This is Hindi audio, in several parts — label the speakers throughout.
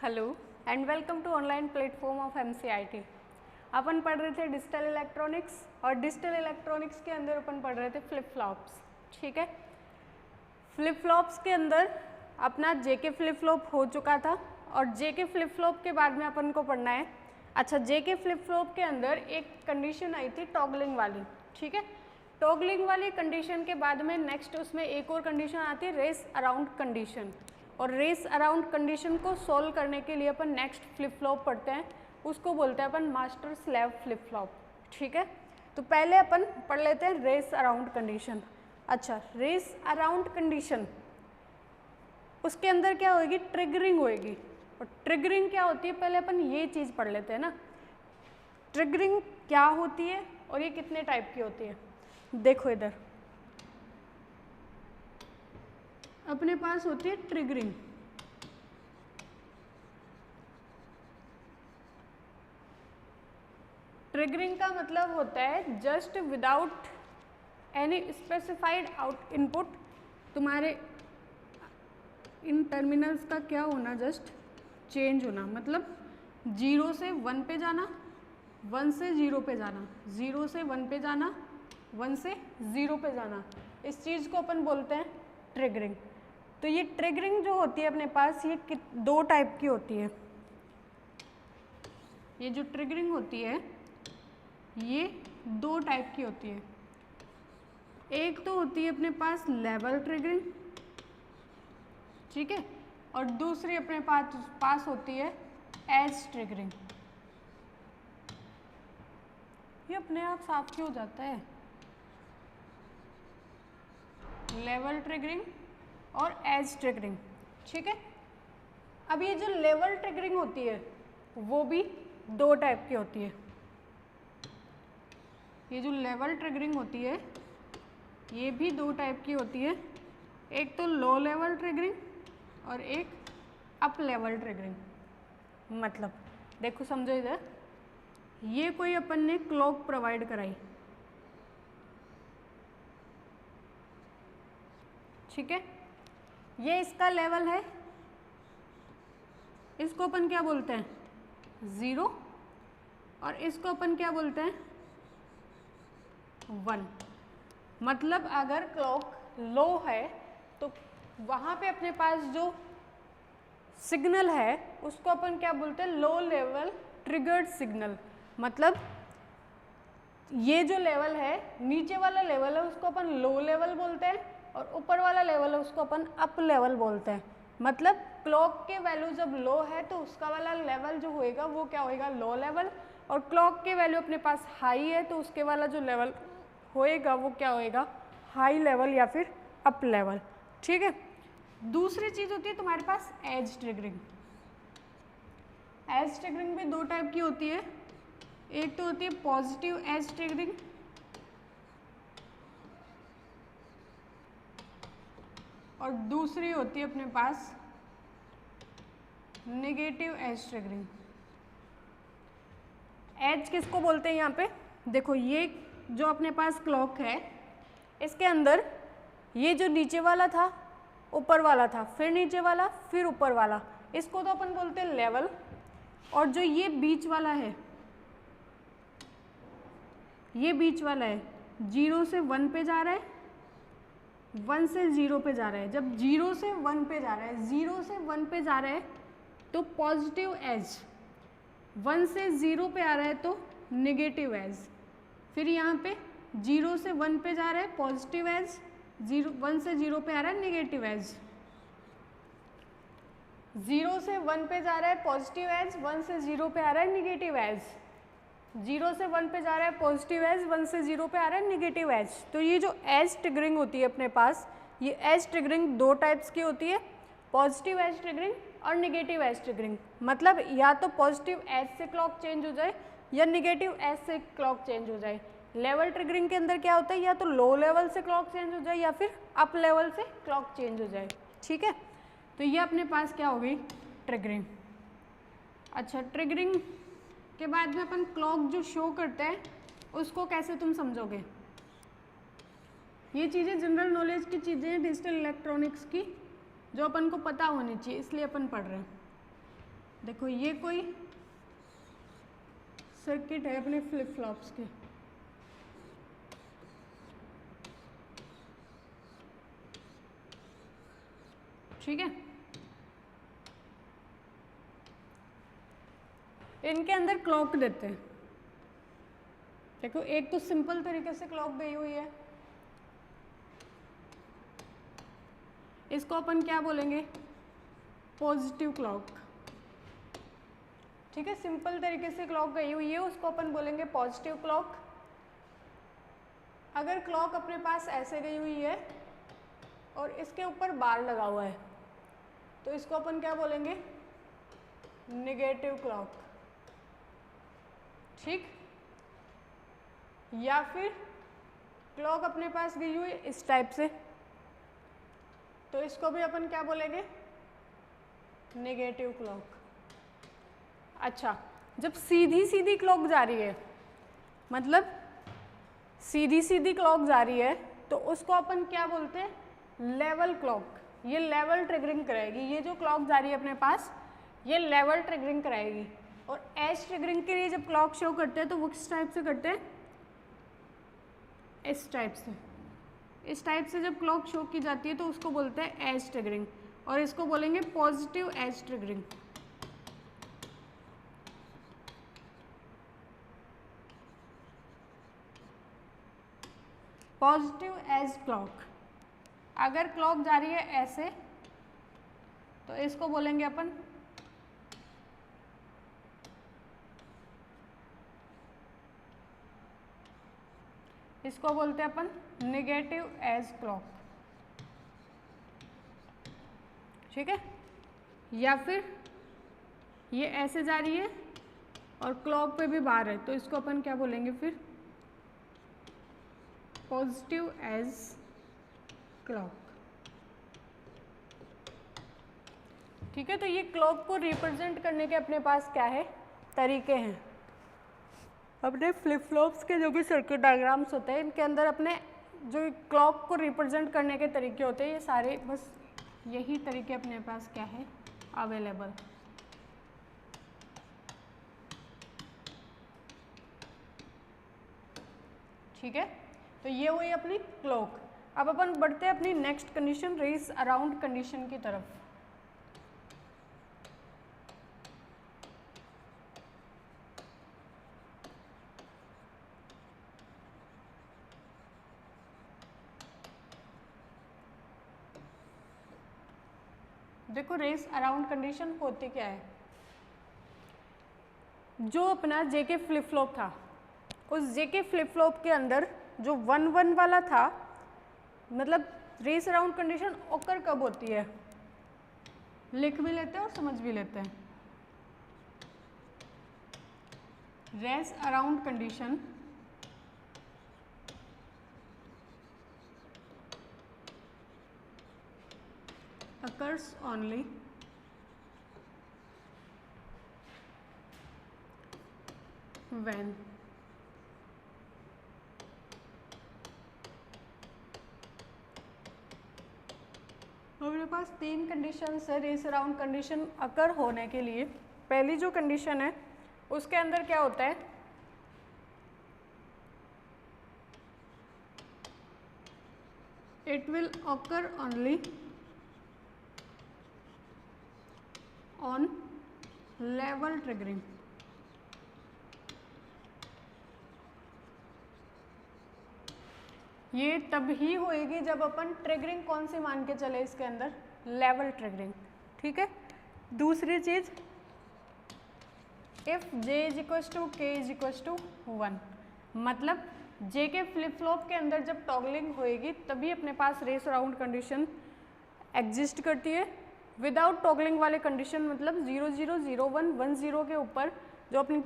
Speaker 1: Hello and welcome to online platform of MCIT। अपन पढ़ रहे थे डिजिटल इलेक्ट्रॉनिक्स और डिजिटल इलेक्ट्रॉनिक्स के अंदर अपन पढ़ रहे थे फ्लिप फ्लॉप्स। ठीक है, फ्लिप फ्लॉप्स के अंदर अपना जेके फ्लिप फ्लॉप हो चुका था और जेके फ्लिप फ्लॉप के बाद में अपन को पढ़ना है। अच्छा, जेके फ्लिप फ्लॉप के अंदर एक कंडीशन आई थी टॉगलिंग वाली। ठीक है, टॉगलिंग वाली कंडीशन के बाद में नेक्स्ट उसमें एक और कंडीशन आती है रेस अराउंड कंडीशन, और रेस अराउंड कंडीशन को सॉल्व करने के लिए अपन नेक्स्ट फ्लिप फ्लॉप पढ़ते हैं, उसको बोलते हैं अपन मास्टर स्लेव फ्लिप फ्लॉप। ठीक है, तो पहले अपन पढ़ लेते हैं रेस अराउंड कंडीशन। अच्छा, रेस अराउंड कंडीशन उसके अंदर क्या होगी, ट्रिगरिंग होगी। और ट्रिगरिंग क्या होती है, पहले अपन ये चीज़ पढ़ लेते हैं ना, ट्रिगरिंग क्या होती है और ये कितने टाइप की होती है। देखो इधर अपने पास होती है ट्रिगरिंग। ट्रिगरिंग का मतलब होता है just without any specified out input, तुम्हारे इन टर्मिनल्स का क्या होना, जस्ट चेंज होना। मतलब 0 से 1 पे जाना, 1 से 0 पे जाना, 0 से 1 पे जाना, 1 से 0 पे जाना, इस चीज़ को अपन बोलते हैं ट्रिगरिंग। तो ये ट्रिगरिंग जो होती है अपने पास, ये दो टाइप की होती है। ये जो ट्रिगरिंग होती है ये दो टाइप की होती है। एक तो होती है अपने पास लेवल ट्रिगरिंग, ठीक है, और दूसरी अपने पास होती है एज ट्रिगरिंग। ये अपने आप साफ क्यों हो जाता है, लेवल ट्रिगरिंग और एज ट्रिगरिंग। ठीक है, अब ये जो लेवल ट्रिगरिंग होती है वो भी दो टाइप की होती है। ये जो लेवल ट्रिगरिंग होती है ये भी दो टाइप की होती है, एक तो लो लेवल ट्रिगरिंग और एक अप लेवल ट्रिगरिंग। मतलब देखो समझो इधर, ये कोई अपन ने क्लॉक प्रोवाइड कराई, ठीक है, ये इसका लेवल है, इसको अपन क्या बोलते हैं 0, और इसको अपन क्या बोलते हैं 1। मतलब अगर क्लॉक लो है तो वहाँ पे अपने पास जो सिग्नल है उसको अपन क्या बोलते हैं, लो लेवल ट्रिगर्ड सिग्नल। मतलब ये जो लेवल है, नीचे वाला लेवल है उसको अपन लो लेवल बोलते हैं, और ऊपर वाला लेवल है उसको अपन अप लेवल बोलते हैं। मतलब क्लॉक के वैल्यू जब लो है तो उसका वाला लेवल जो होएगा वो क्या होएगा, लो लेवल, और क्लॉक के वैल्यू अपने पास हाई है तो उसके वाला जो लेवल होएगा वो क्या होएगा, हाई लेवल या फिर अप लेवल। ठीक है, दूसरी चीज़ होती है तुम्हारे पास एज ट्रिगरिंग। एज ट्रिगरिंग भी दो टाइप की होती है, एक तो होती है पॉजिटिव एज ट्रिगरिंग और दूसरी होती है अपने पास नेगेटिव एज ट्रिगरिंग। एज किसको बोलते हैं यहाँ पे, देखो ये जो अपने पास क्लॉक है इसके अंदर ये जो नीचे वाला था, ऊपर वाला था, फिर नीचे वाला, फिर ऊपर वाला, इसको तो अपन बोलते हैं लेवल। और जो ये बीच वाला है, ये बीच वाला है, 0 से 1 पे जा रहा है, 1 से 0 पे जा रहा है। जब 0 से 1 पे जा रहा है, 0 से 1 पे जा रहा है तो पॉजिटिव एज, 1 से 0 पे आ रहा है तो नेगेटिव एज। फिर यहाँ पे 0 से 1 पे जा रहा है पॉजिटिव एज, 1 से 0 पे आ रहा है नेगेटिव एज। 0 से 1 पे जा रहा है पॉजिटिव एज, 1 से 0 पे आ रहा है नेगेटिव एज। 0 से 1 पे जा रहा है पॉजिटिव एज, 1 से 0 पे आ रहा है नेगेटिव एज। तो ये जो एज ट्रिगरिंग होती है अपने पास, ये एज ट्रिगरिंग दो टाइप्स की होती है, पॉजिटिव एज ट्रिगरिंग और नेगेटिव एज ट्रिगरिंग। मतलब या तो पॉजिटिव एज से क्लॉक चेंज हो जाए या नेगेटिव एज से क्लॉक चेंज हो जाए। लेवल ट्रिगरिंग के अंदर क्या होता है, या तो लो लेवल से क्लॉक चेंज हो जाए या फिर अप लेवल से क्लॉक चेंज हो जाए। ठीक है, तो ये अपने पास क्या हो गई, ट्रिगरिंग। अच्छा, ट्रिगरिंग के बाद में अपन क्लॉक जो शो करते हैं उसको कैसे तुम समझोगे, ये चीज़ें जनरल नॉलेज की चीज़ें हैं डिजिटल इलेक्ट्रॉनिक्स की, जो अपन को पता होनी चाहिए, इसलिए अपन पढ़ रहे हैं। देखो ये कोई सर्किट है अपने फ्लिप फ्लॉप्स के, ठीक है। इनके अंदर क्लॉक देते हैं। देखो एक तो सिंपल तरीके से क्लॉक गई हुई है, इसको अपन क्या बोलेंगे, पॉजिटिव क्लॉक, ठीक है। सिंपल तरीके से क्लॉक गई हुई है, उसको अपन बोलेंगे पॉजिटिव क्लॉक। अगर क्लॉक अपने पास ऐसे गई हुई है और इसके ऊपर बार लगा हुआ है तो इसको अपन क्या बोलेंगे, नेगेटिव क्लॉक, ठीक। या फिर क्लॉक अपने पास गई हुई इस टाइप से, तो इसको भी अपन क्या बोलेंगे, नेगेटिव क्लॉक। अच्छा, जब सीधी सीधी क्लॉक जा रही है, मतलब सीधी सीधी क्लॉक जा रही है, तो उसको अपन क्या बोलते हैं, लेवल क्लॉक। ये लेवल ट्रिगरिंग कराएगी, ये जो क्लॉक जा रही है अपने पास ये लेवल ट्रिगरिंग कराएगी। और एज ट्रिगरिंग के लिए जब क्लॉक शो करते हैं तो वो किस टाइप से करते हैं, इस टाइप से। इस टाइप से जब क्लॉक शो की जाती है तो उसको बोलते हैं एज ट्रिगरिंग, और इसको बोलेंगे positive edge triggering. Positive edge clock, अगर क्लॉक जा रही है ऐसे तो इसको बोलेंगे अपन इसको बोलते हैं अपन नेगेटिव एज क्लॉक, ठीक है। या फिर ये ऐसे जा रही है और क्लॉक पे भी बार है तो इसको अपन क्या बोलेंगे फिर, पॉजिटिव एज क्लॉक, ठीक है। तो ये क्लॉक को रिप्रेजेंट करने के अपने पास क्या है, तरीके हैं। अपने फ्लिप फ्लॉप्स के जो भी सर्किट डायग्राम्स होते हैं इनके अंदर अपने जो क्लॉक को रिप्रेजेंट करने के तरीके होते हैं, ये सारे बस यही तरीके अपने पास क्या है, अवेलेबल। ठीक है, तो ये हुई अपनी क्लॉक। अब अपन बढ़ते हैं अपनी next condition, race around condition की तरफ। देखो रेस अराउंड कंडीशन होती क्या है, जो अपना जेके फ्लिप फ्लॉप था उस जेके फ्लिप फ्लॉप के अंदर जो 1-1 वाला था, मतलब रेस अराउंड कंडीशन ओकर कब होती है, लिख भी लेते हैं और समझ भी लेते हैं। Race around condition occurs only when हमारे पास 3 कंडीशंस है रेस अराउंड कंडीशन अकर होने के लिए। पहली जो कंडीशन है उसके अंदर क्या होता है, it will occur only on level triggering। ये तब ही होएगी जब अपन ट्रिगरिंग कौन सी मान के चले इसके अंदर, लेवल ट्रिगरिंग, ठीक है। दूसरी चीज, if j is equals to k is equals to 1, मतलब j के फ्लिप फ्लॉप के अंदर जब टॉगलिंग होएगी तभी अपने पास रेस अराउंड कंडीशन एग्जिस्ट करती है। विदाउट टॉगलिंग वाले कंडीशन, मतलब 0 0 0 1 1 0 के ऊपर जो अपनी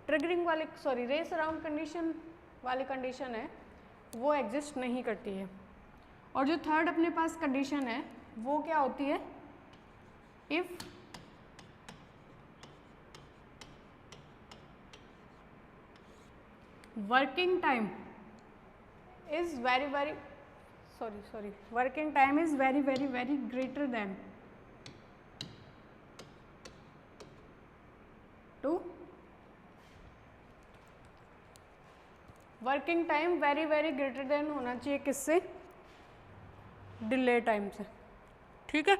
Speaker 1: ट्रिगरिंग वाले रेस अराउंड कंडीशन वाली कंडीशन है वो एग्जिस्ट नहीं करती है। और जो थर्ड अपने पास कंडीशन है वो क्या होती है, if working time is working time is very greater than to working time very very greater than होना चाहिए किससे, डिले टाइम से, ठीक है।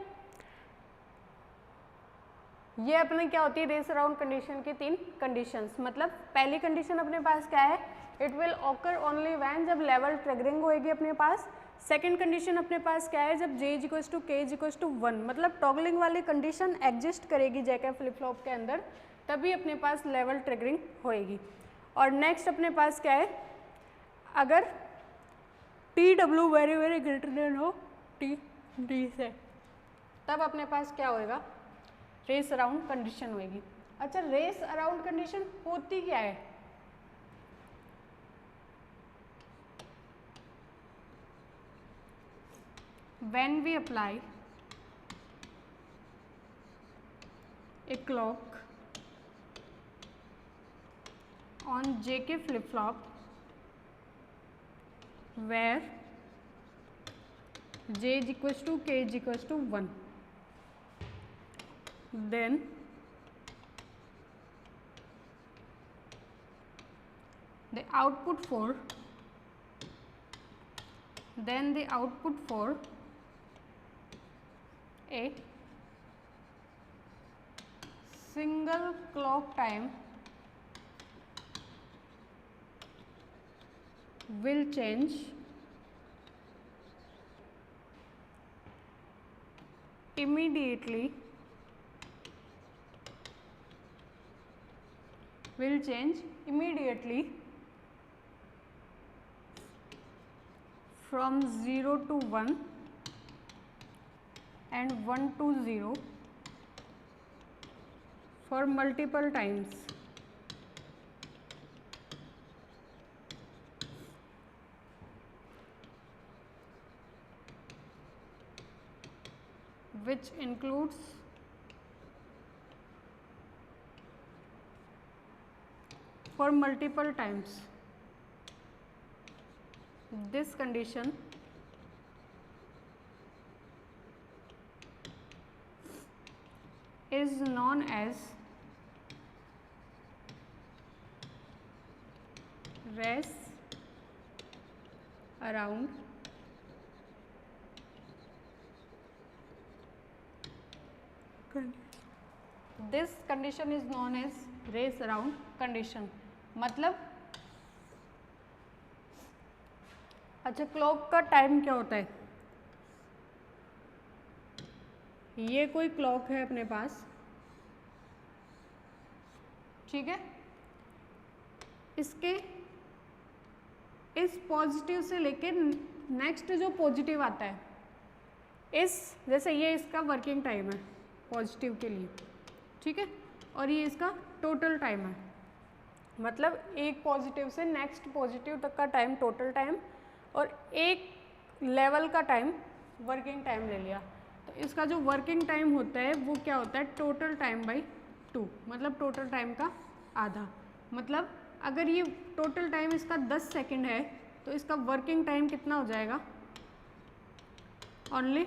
Speaker 1: ये अपने क्या होती है रेस अराउंड कंडीशन की 3 कंडीशंस। मतलब पहली कंडीशन अपने पास क्या है, it will occur only when, जब लेवल ट्रिगरिंग होएगी अपने पास। सेकंड कंडीशन अपने पास क्या है, जब j equals to k equals to 1, मतलब टॉगलिंग वाली कंडीशन एग्जिस्ट करेगी जैका फ्लिप फ्लॉप के अंदर, तभी अपने पास लेवल ट्रिगरिंग होएगी। और नेक्स्ट अपने पास क्या है, अगर T W very very greater then हो टी डी से, तब अपने पास क्या होएगा, रेस अराउंड कंडीशन होएगी। अच्छा, रेस अराउंड कंडीशन होती क्या है, when we apply a clock on JK flip flop where J is equals to K is equals to 1, then the output for a single clock time will change immediately from 0 to 1 and 1 to 0 for multiple times, which includes for multiple times. This condition is known as race around this condition is known as race around condition। मतलब अच्छा, क्लॉक का टाइम क्या होता है, ये कोई क्लॉक है अपने पास, ठीक है, इसके इस पॉजिटिव से लेके नेक्स्ट जो पॉजिटिव आता है, इस जैसे ये इसका वर्किंग टाइम है पॉजिटिव के लिए, ठीक है, और ये इसका टोटल टाइम है। मतलब एक पॉजिटिव से नेक्स्ट पॉजिटिव तक का टाइम टोटल टाइम, और एक लेवल का टाइम वर्किंग टाइम ले लिया, तो इसका जो वर्किंग टाइम होता है वो क्या होता है, टोटल टाइम बाई 2, मतलब टोटल टाइम का आधा। मतलब अगर ये टोटल टाइम इसका 10 सेकंड है तो इसका वर्किंग टाइम कितना हो जाएगा, ओनली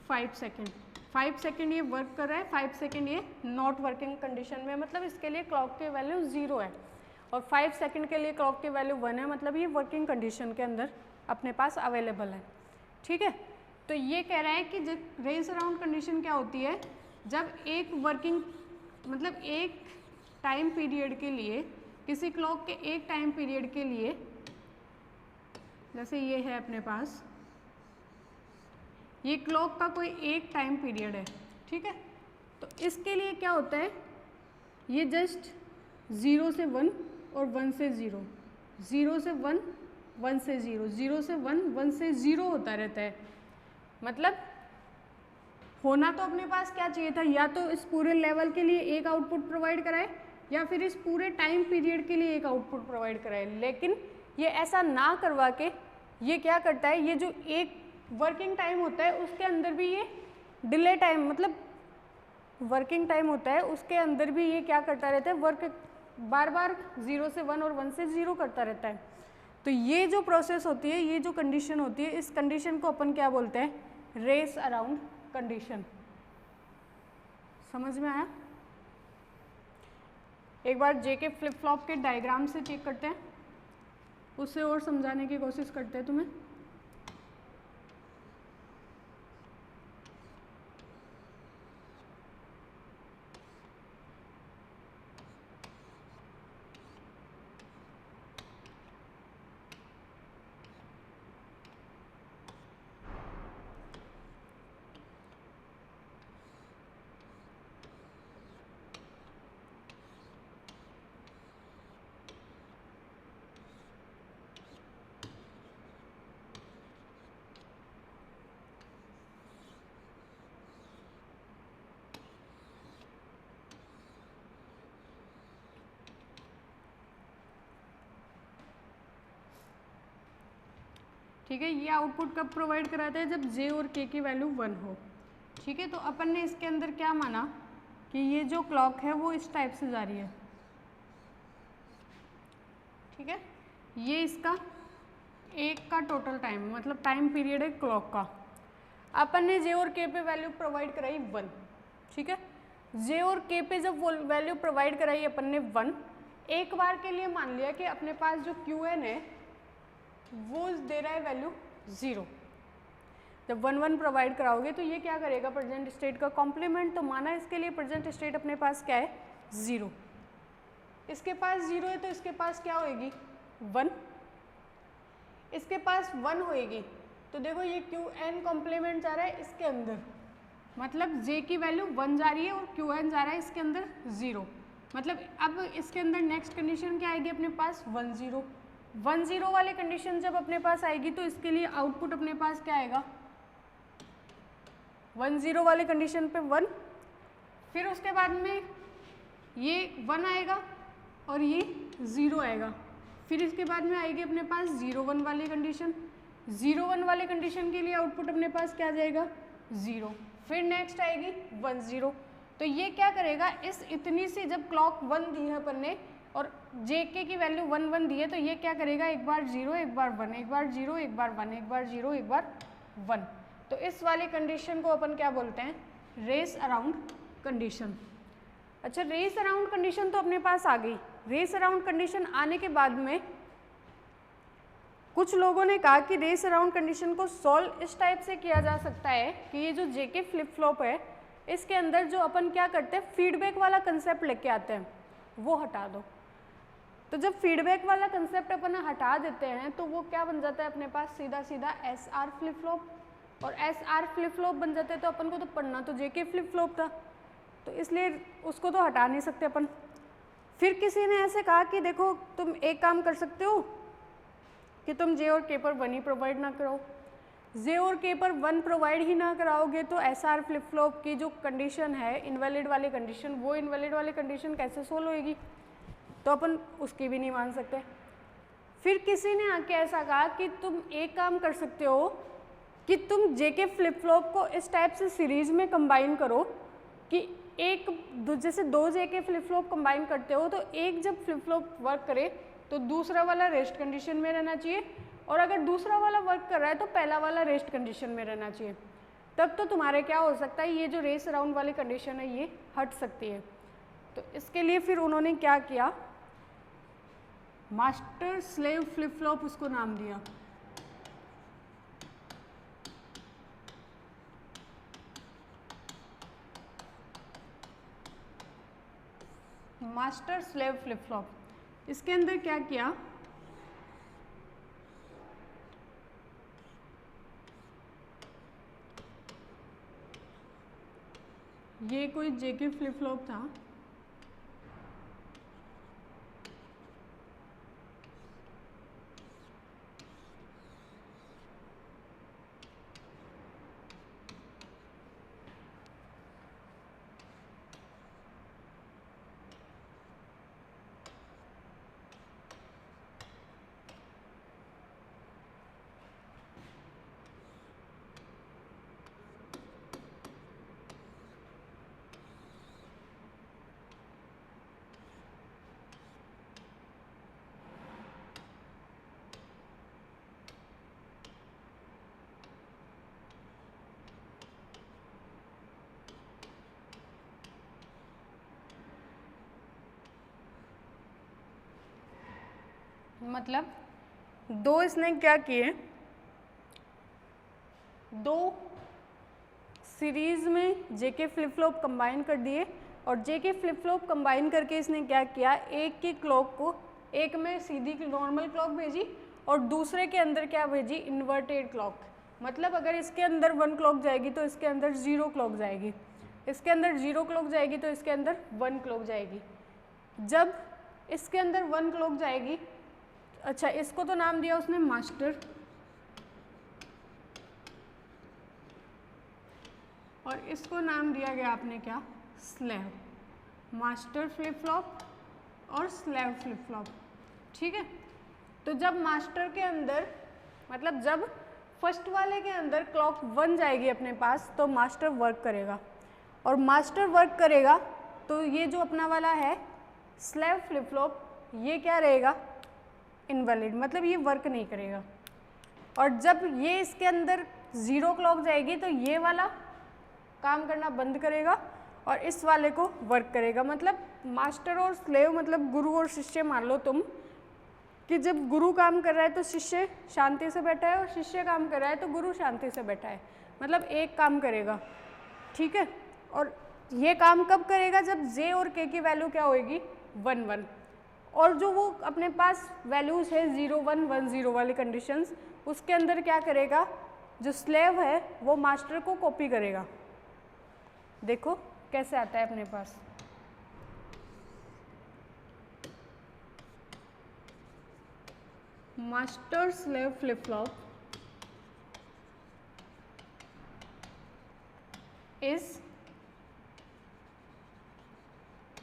Speaker 1: 5 सेकंड। 5 सेकंड ये वर्क कर रहा है, 5 सेकंड ये नॉट वर्किंग कंडीशन में, मतलब इसके लिए क्लॉक की वैल्यू 0 है, और 5 सेकंड के लिए क्लॉक की वैल्यू 1 है, मतलब ये वर्किंग कंडीशन के अंदर अपने पास अवेलेबल है, ठीक है। तो ये कह रहा है कि जब रेस अराउंड कंडीशन क्या होती है, जब एक वर्किंग मतलब एक टाइम पीरियड के लिए, किसी क्लॉक के एक टाइम पीरियड के लिए, जैसे ये है अपने पास, ये क्लॉक का कोई एक टाइम पीरियड है, ठीक है, तो इसके लिए क्या होता है, ये जस्ट 0 से 1 और 1 से 0, 0 से 1, 1 से 0, 0 से 1, 1 से 0 होता रहता है। मतलब होना तो अपने पास क्या चाहिए था, या तो इस पूरे लेवल के लिए एक आउटपुट प्रोवाइड कराए, या फिर इस पूरे टाइम पीरियड के लिए एक आउटपुट प्रोवाइड कराए, लेकिन ये ऐसा ना करवा के ये क्या करता है, ये जो एक वर्किंग टाइम होता है उसके अंदर भी ये डिले टाइम, मतलब वर्किंग टाइम होता है उसके अंदर भी ये क्या करता रहता है, वर्क बार बार 0 से 1 और 1 से 0 करता रहता है। तो ये जो प्रोसेस होती है, ये जो कंडीशन होती है, इस कंडीशन को अपन क्या बोलते हैं, रेस अराउंड कंडीशन। समझ में आया? एक बार जे के फ्लिप फ्लॉप के डायग्राम से चेक करते हैं, उससे और समझाने की कोशिश करते हैं तुम्हें। ठीक है, ये आउटपुट कब प्रोवाइड कराता है? जब जे और के की वैल्यू 1 हो। ठीक है, तो अपन ने इसके अंदर क्या माना कि ये जो क्लॉक है वो इस टाइप से जा रही है। ठीक है, ये इसका एक का टोटल टाइम मतलब टाइम पीरियड है क्लॉक का। अपन ने जे और के पे वैल्यू प्रोवाइड कराई 1। ठीक है, जे और के पे जब वैल्यू प्रोवाइड कराई अपन ने 1, एक बार के लिए मान लिया कि अपने पास जो क्यू एन है वो दे रहा है वैल्यू 0। जब 1 1 प्रोवाइड कराओगे तो ये क्या करेगा? प्रेजेंट स्टेट का कॉम्प्लीमेंट। तो माना इसके लिए प्रेजेंट स्टेट अपने पास क्या है? 0। इसके पास 0 है तो इसके पास क्या होएगी? 1। इसके पास 1 होएगी तो देखो ये क्यू एन कॉम्प्लीमेंट जा रहा है इसके अंदर, मतलब जे की वैल्यू 1 जा रही है और क्यू एन जा रहा है इसके अंदर 0। मतलब अब इसके अंदर नेक्स्ट कंडीशन क्या आएगी अपने पास? 1 0। 1 0 वाली कंडीशन जब अपने पास आएगी तो इसके लिए आउटपुट अपने पास क्या आएगा? 1 0 वाली कंडीशन पे 1, फिर उसके बाद में ये 1 आएगा और ये 0 आएगा, फिर इसके बाद में आएगी अपने पास 0 1 वाली कंडीशन। 0 1 वाली कंडीशन के लिए आउटपुट अपने पास क्या जाएगा? 0। फिर नेक्स्ट आएगी 1 0। तो ये क्या करेगा? इस इतनी सी जब क्लॉक 1 दी है अपन ने और जेके की वैल्यू 1 1 दी है तो ये क्या करेगा? एक बार 0 एक बार 1, एक बार 0 एक बार 1, एक बार 0 एक बार 1। तो इस वाली कंडीशन को अपन क्या बोलते हैं? Race around condition. अच्छा, रेस अराउंड कंडीशन तो अपने पास आ गई। रेस अराउंड कंडीशन आने के बाद में कुछ लोगों ने कहा कि रेस अराउंड कंडीशन को सॉल्व इस टाइप से किया जा सकता है कि ये जो जेके फ्लिप फ्लॉप है इसके अंदर जो अपन क्या करते हैं? फीडबैक वाला कंसेप्ट लेके आते हैं, वो हटा दो। तो जब फीडबैक वाला कंसेप्ट अपन हटा देते हैं तो वो क्या बन जाता है अपने पास? सीधा सीधा एस आर फ्लिप फ्लॉप। और एस आर फ्लिप फ्लॉप बन जाते हैं तो अपन को तो पढ़ना तो जेके फ्लिप फ्लॉप था, तो इसलिए उसको तो हटा नहीं सकते अपन। फिर किसी ने ऐसे कहा कि देखो तुम एक काम कर सकते हो कि तुम जे और के पर 1 ही प्रोवाइड ना कराओ। जे और के पर 1 प्रोवाइड ही ना कराओगे तो एस आर फ्लिप फ्लॉप की जो कंडीशन है इनवैलिड वाली कंडीशन, वो इनवैलिड वाली कंडीशन कैसे सोल्व होएगी? तो अपन उसकी भी नहीं मान सकते। फिर किसी ने आके ऐसा कहा कि तुम एक काम कर सकते हो कि तुम जेके फ्लिप फ्लॉप को इस टाइप से सीरीज में कंबाइन करो कि एक जैसे 2 जेके फ्लिप फ्लॉप कंबाइन करते हो तो एक जब फ्लिप फ्लॉप वर्क करे तो दूसरा वाला रेस्ट कंडीशन में रहना चाहिए, और अगर दूसरा वाला वर्क कर रहा है तो पहला वाला रेस्ट कंडीशन में रहना चाहिए। तब तो तुम्हारे क्या हो सकता है? ये जो रेस अराउंड वाली कंडीशन है ये हट सकती है। तो इसके लिए फिर उन्होंने क्या किया? मास्टर स्लेव फ्लिप फ्लॉप उसको नाम दिया। Master slave flip flop. इसके अंदर क्या किया? ये कोई जेके फ्लिप फ्लॉप था, मतलब दो इसने क्या किए, दो सीरीज में जेके फ्लिप फ्लॉप कंबाइन कर दिए और जेके फ्लिप फ्लॉप कंबाइन करके इसने क्या किया, एक की क्लॉक को एक में सीधी नॉर्मल क्लॉक भेजी और दूसरे के अंदर क्या भेजी, इन्वर्टेड क्लॉक। मतलब अगर इसके अंदर 1 क्लॉक जाएगी तो इसके अंदर 0 क्लॉक जाएगी, इसके अंदर 0 क्लॉक जाएगी तो इसके अंदर 1 क्लॉक जाएगी। जब इसके अंदर 1 क्लॉक जाएगी, अच्छा इसको तो नाम दिया उसने मास्टर और इसको नाम दिया गया आपने क्या, स्लेव। मास्टर फ्लिप फ्लॉप और स्लेव फ्लिप फ्लॉप, ठीक है। तो जब मास्टर के अंदर, मतलब जब फर्स्ट वाले के अंदर क्लॉक 1 जाएगी अपने पास तो मास्टर वर्क करेगा और मास्टर वर्क करेगा तो ये जो अपना वाला है स्लेव फ्लिप फ्लॉप, ये क्या रहेगा, इनवैलिड, मतलब ये वर्क नहीं करेगा। और जब ये इसके अंदर 0 क्लॉक जाएगी तो ये वाला काम करना बंद करेगा और इस वाले को वर्क करेगा। मतलब मास्टर और स्लेव, मतलब गुरु और शिष्य मान लो तुम, कि जब गुरु काम कर रहा है तो शिष्य शांति से बैठा है और शिष्य काम कर रहा है तो गुरु शांति से बैठा है, मतलब एक काम करेगा, ठीक है। और ये काम कब करेगा, जब जे और के की वैल्यू क्या होएगी, 1 1, और जो वो अपने पास वैल्यूज़ है 0 1 1 0 वाली कंडीशंस, उसके अंदर क्या करेगा, जो स्लेव है वो मास्टर को कॉपी करेगा। देखो कैसे आता है अपने पास, master slave flip flop is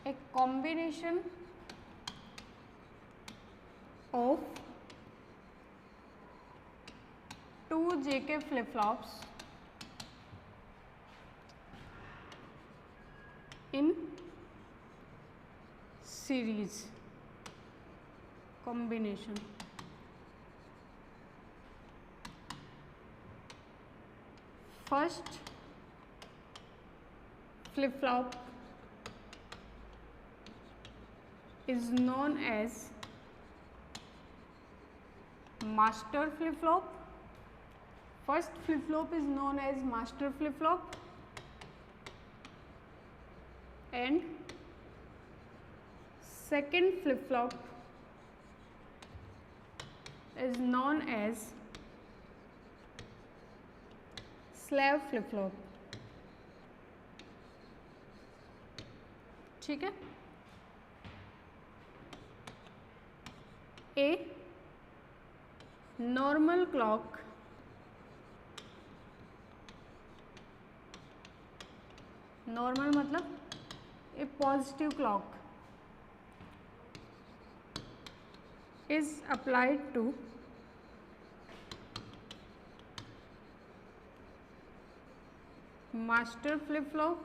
Speaker 1: a combination of two JK flip-flops in series combination. First flip-flop is known as master flip-flop. First flip-flop is known as master flip-flop and second flip-flop is known as slave flip-flop, ठीक है। A normal clock normal मतलब a positive clock is applied to master flip flop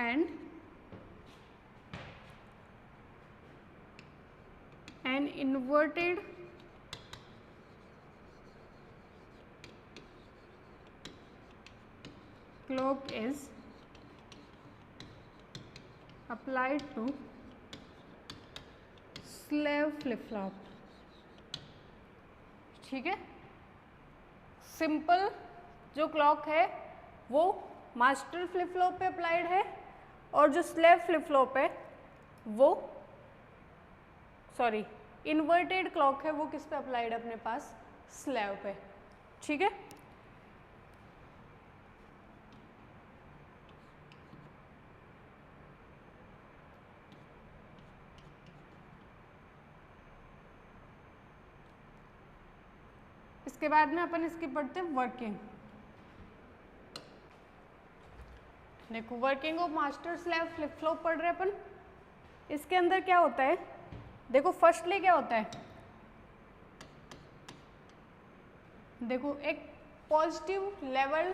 Speaker 1: and an inverted clock is applied to slave flip flop, ठीक है। सिंपल जो क्लॉक है वो मास्टर फ्लिप फ्लॉप पे अप्लाइड है और जो स्लेव फ्लिप फ्लॉप है वो, सॉरी, इन्वर्टेड क्लॉक है वो किस पे अप्लाइड है अपने पास, स्लेव पे, ठीक है। इसके बाद में अपन इसकी पढ़ते हैं वर्किंग। देखो working of master slave flip flop पढ़ रहे अपन। इसके अंदर क्या होता है, देखो फर्स्टली क्या होता है, देखो एक positive level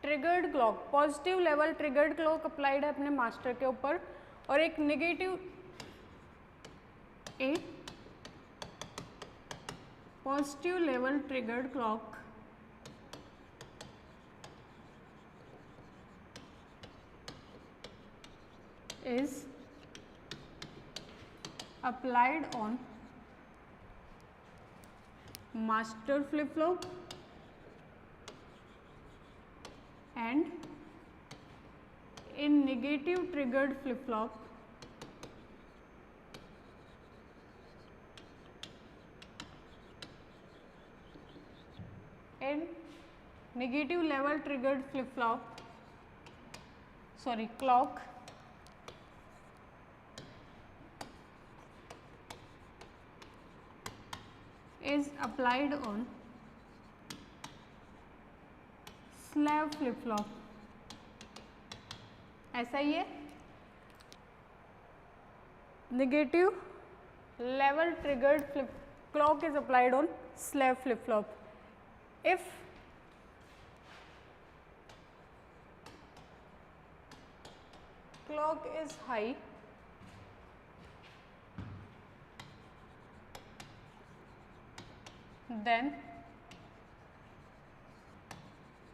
Speaker 1: triggered clock, positive level triggered clock applied है अपने मास्टर के ऊपर और एक नेगेटिव, एक positive level triggered clock is applied on master flip flop and in negative triggered flip flop and negative level triggered flip flop, sorry, clock is applied on slab flip flop. ऐसा ही है, negative level triggered flip clock is applied on slab flip flop. If clock is high, then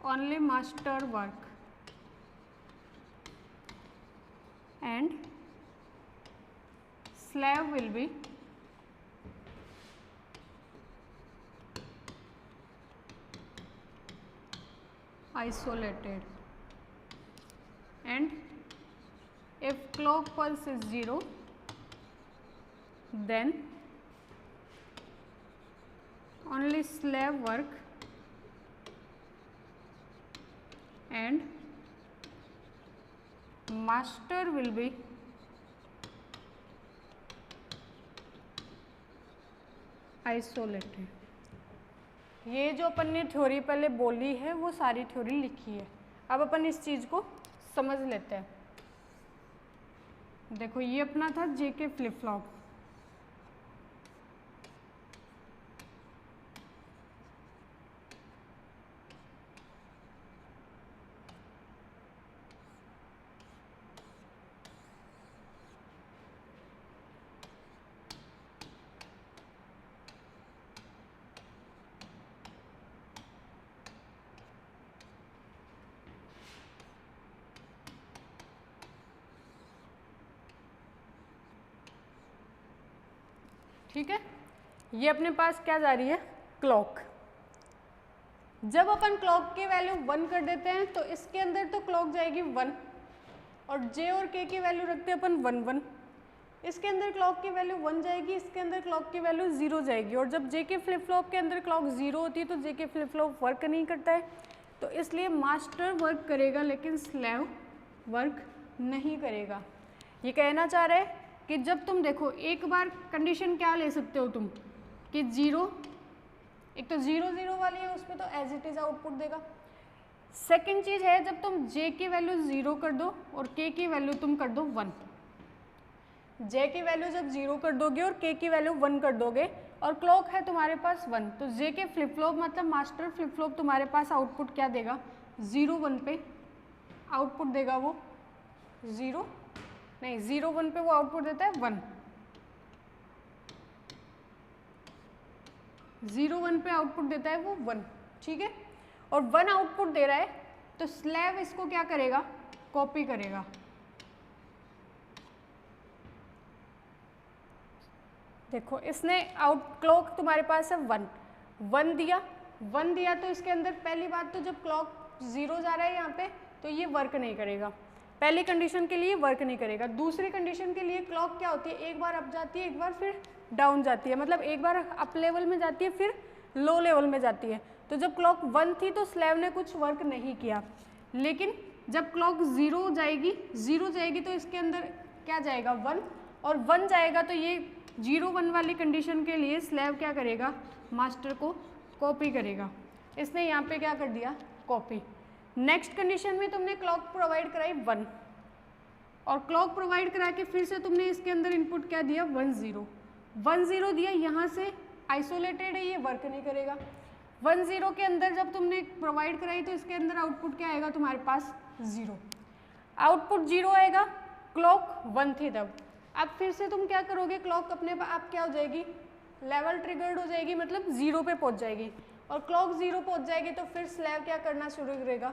Speaker 1: only master work and slab will be isolated, and if clock pulse is 0, then only slab work and master will be isolated. ये जो अपन ने थ्योरी पहले बोली है वो सारी थ्योरी लिखी है, अब अपन इस चीज़ को समझ लेते हैं। देखो ये अपना था जेके फ्लिप फ्लॉप, ठीक है। ये अपने पास क्या जा रही है, क्लॉक। जब अपन क्लॉक की वैल्यू 1 कर देते हैं तो इसके अंदर तो क्लॉक जाएगी 1, और जे और के की वैल्यू रखते हैं अपन 1 1, इसके अंदर क्लॉक की वैल्यू 1 जाएगी, इसके अंदर क्लॉक की वैल्यू 0 जाएगी। और जब जे के फ्लिप फ्लॉप के अंदर क्लॉक 0 होती है तो जे के फ्लिप फ्लॉप वर्क नहीं करता है, तो इसलिए मास्टर वर्क करेगा लेकिन स्लेव वर्क नहीं करेगा। ये कहना चाह रहे हैं कि जब तुम देखो एक बार कंडीशन क्या ले सकते हो तुम कि 0, एक तो 0 0 वाली है उसमें तो एज इट इज़ आउटपुट देगा। सेकंड चीज़ है जब तुम जे की वैल्यू 0 कर दो और के की वैल्यू तुम कर दो 1, जे की वैल्यू जब 0 कर दोगे और के की वैल्यू 1 कर दोगे और क्लॉक है तुम्हारे पास 1, तो जे के फ्लिप फ्लॉप मतलब मास्टर फ्लिप फ्लॉप तुम्हारे पास आउटपुट क्या देगा, 0 1 पे आउटपुट देगा वो 0 नहीं 0 1 पे वो आउटपुट देता है 1, 0 1 पे आउटपुट देता है वो 1, ठीक है। और 1 आउटपुट दे रहा है तो स्लेव इसको क्या करेगा, कॉपी करेगा। देखो इसने क्लॉक तुम्हारे पास है 1 1 दिया तो इसके अंदर पहली बात तो जब क्लॉक 0 जा रहा है यहाँ पे तो ये वर्क नहीं करेगा, पहली कंडीशन के लिए वर्क नहीं करेगा। दूसरी कंडीशन के लिए क्लॉक क्या होती है, एक बार अप जाती है एक बार फिर डाउन जाती है, मतलब एक बार अप लेवल में जाती है फिर लो लेवल में जाती है। तो जब क्लॉक 1 थी तो स्लेव ने कुछ वर्क नहीं किया, लेकिन जब क्लॉक 0 जाएगी तो इसके अंदर क्या जाएगा 1, और 1 जाएगा तो ये 0 1 वाली कंडीशन के लिए स्लेव क्या करेगा, मास्टर को कॉपी करेगा। इसने यहाँ पे क्या कर दिया, कॉपी। नेक्स्ट कंडीशन में तुमने क्लॉक प्रोवाइड कराई 1 और क्लॉक प्रोवाइड करा के फिर से तुमने इसके अंदर इनपुट क्या दिया 1 0 दिया, यहाँ से आइसोलेटेड है ये वर्क नहीं करेगा। 1 0 के अंदर जब तुमने प्रोवाइड कराई तो इसके अंदर आउटपुट क्या आएगा तुम्हारे पास 0, आउटपुट 0 आएगा, क्लॉक 1 थी तब। अब फिर से तुम क्या करोगे, क्लॉक अपने आप क्या हो जाएगी, लेवल ट्रिगर्ड हो जाएगी, मतलब 0 पे पहुँच जाएगी, और क्लॉक 0 पहुँच जाएगी तो फिर स्लेव क्या करना शुरू करेगा,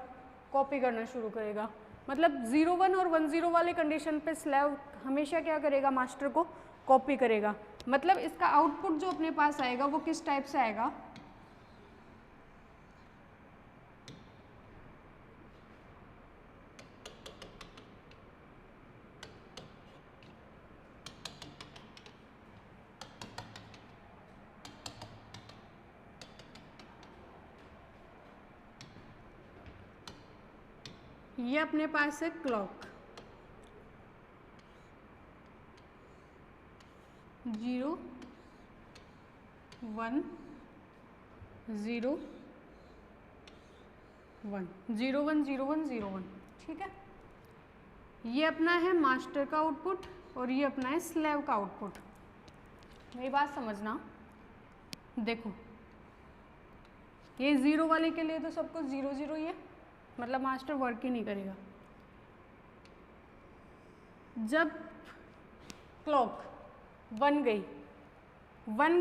Speaker 1: कॉपी करना शुरू करेगा। मतलब 0 1 और 1 0 वाले कंडीशन पे स्लेव हमेशा क्या करेगा, मास्टर को कॉपी करेगा। मतलब इसका आउटपुट जो अपने पास आएगा वो किस टाइप से आएगा, ये अपने पास है क्लॉक 0 1 0 1 0 1 0 1 0 1, ठीक है। ये अपना है मास्टर का आउटपुट और ये अपना है स्लेव का आउटपुट। मेरी बात समझना, देखो ये 0 वाले के लिए तो सब कुछ 0 0 ही है, मतलब मास्टर वर्क ही नहीं करेगा। जब क्लॉक 1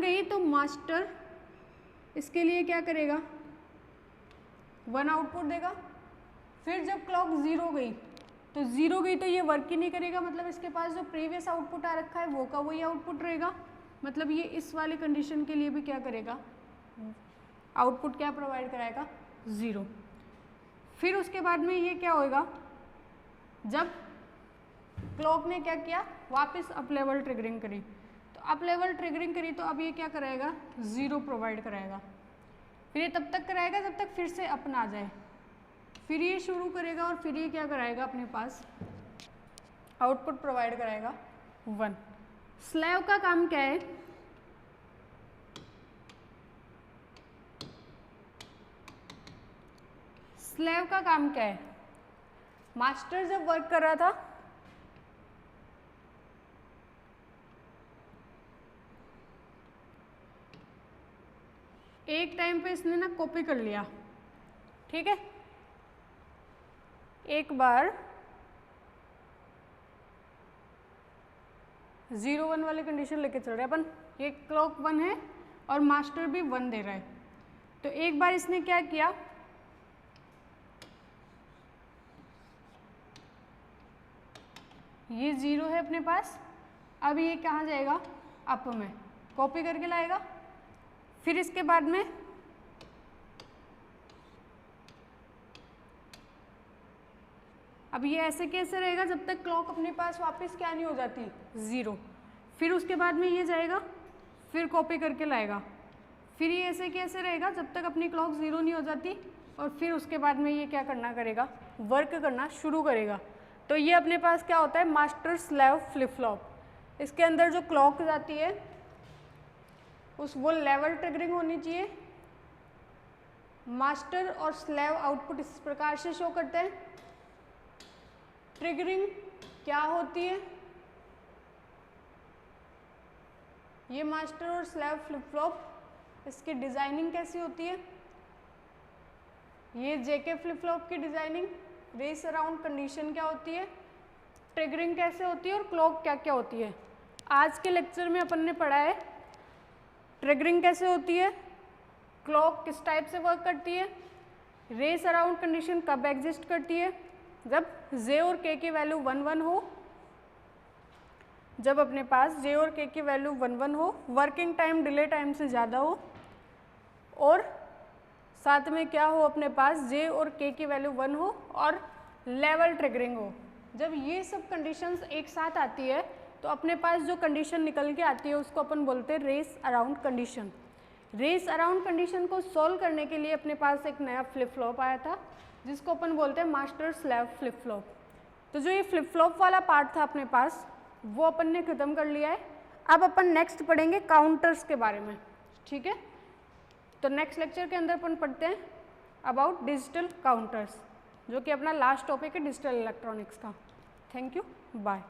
Speaker 1: गई तो मास्टर इसके लिए क्या करेगा, 1 आउटपुट देगा। फिर जब क्लॉक 0 गई तो ये वर्क ही नहीं करेगा, मतलब इसके पास जो प्रीवियस आउटपुट आ रखा है वो का वही आउटपुट रहेगा। मतलब ये इस वाले कंडीशन के लिए भी क्या करेगा, आउटपुट क्या प्रोवाइड कराएगा, 0। फिर उसके बाद में ये क्या होएगा, जब क्लॉक ने क्या किया, वापस अप लेवल ट्रिगरिंग करी, तो अप लेवल ट्रिगरिंग करी तो अब ये क्या कराएगा, 0 प्रोवाइड कराएगा। फिर ये तब तक कराएगा जब तक फिर से अप ना आ जाए, फिर ये शुरू करेगा और फिर ये क्या कराएगा, अपने पास आउटपुट प्रोवाइड कराएगा 1। स्लेव का काम क्या है, स्लेव का काम क्या है, मास्टर जब वर्क कर रहा था एक टाइम पे इसने ना कॉपी कर लिया, ठीक है। एक बार 0 1 वाली कंडीशन लेके चल रहे हैं अपन, ये क्लॉक 1 है और मास्टर भी 1 दे रहा है। तो एक बार इसने क्या किया, ये 0 है अपने पास, अब ये कहाँ जाएगा, अप में कॉपी करके लाएगा। फिर इसके बाद में अब ये ऐसे कैसे रहेगा, जब तक क्लॉक अपने पास वापस क्या नहीं हो जाती, 0। फिर उसके बाद में ये जाएगा, फिर कॉपी करके लाएगा। फिर ये ऐसे कैसे रहेगा, जब तक अपनी क्लॉक 0 नहीं हो जाती, और फिर उसके बाद में ये क्या करना करेगा, वर्क करना शुरू करेगा। तो ये अपने पास क्या होता है, मास्टर स्लेव फ्लिप फ्लॉप। इसके अंदर जो क्लॉक जाती है वो लेवल ट्रिगरिंग होनी चाहिए। मास्टर और स्लेव आउटपुट इस प्रकार से शो करते हैं। ट्रिगरिंग क्या होती है, ये मास्टर और स्लेव फ्लिप फ्लॉप, इसकी डिजाइनिंग कैसी होती है, ये जेके फ्लिप फ्लॉप की डिजाइनिंग, रेस अराउंड कंडीशन क्या होती है, ट्रिगरिंग कैसे होती है और क्लॉक क्या क्या होती है। आज के लेक्चर में अपन ने पढ़ा है ट्रिगरिंग कैसे होती है, क्लॉक किस टाइप से वर्क करती है, रेस अराउंड कंडीशन कब एग्जिस्ट करती है, जब जे और के की वैल्यू 1 1 हो, जब अपने पास जे और के की वैल्यू 1 1 हो, वर्किंग टाइम डिले टाइम से ज़्यादा हो, और साथ में क्या हो, अपने पास जे और के की वैल्यू 1 हो और लेवल ट्रिगरिंग हो। जब ये सब कंडीशंस एक साथ आती है तो अपने पास जो कंडीशन निकल के आती है उसको अपन बोलते हैं race around condition. Race around condition को सॉल्व करने के लिए अपने पास एक नया फ्लिप फ्लॉप आया था जिसको अपन बोलते हैं मास्टर स्लेव फ्लिप फ्लॉप। तो जो ये फ्लिप फ्लॉप वाला पार्ट था अपने पास वो अपन ने ख़त्म कर लिया है। अब अपन नेक्स्ट पढ़ेंगे काउंटर्स के बारे में, ठीक है। तो नेक्स्ट लेक्चर के अंदर अपन पढ़ते हैं अबाउट डिजिटल काउंटर्स, जो कि अपना लास्ट टॉपिक है डिजिटल इलेक्ट्रॉनिक्स का। Thank you, bye.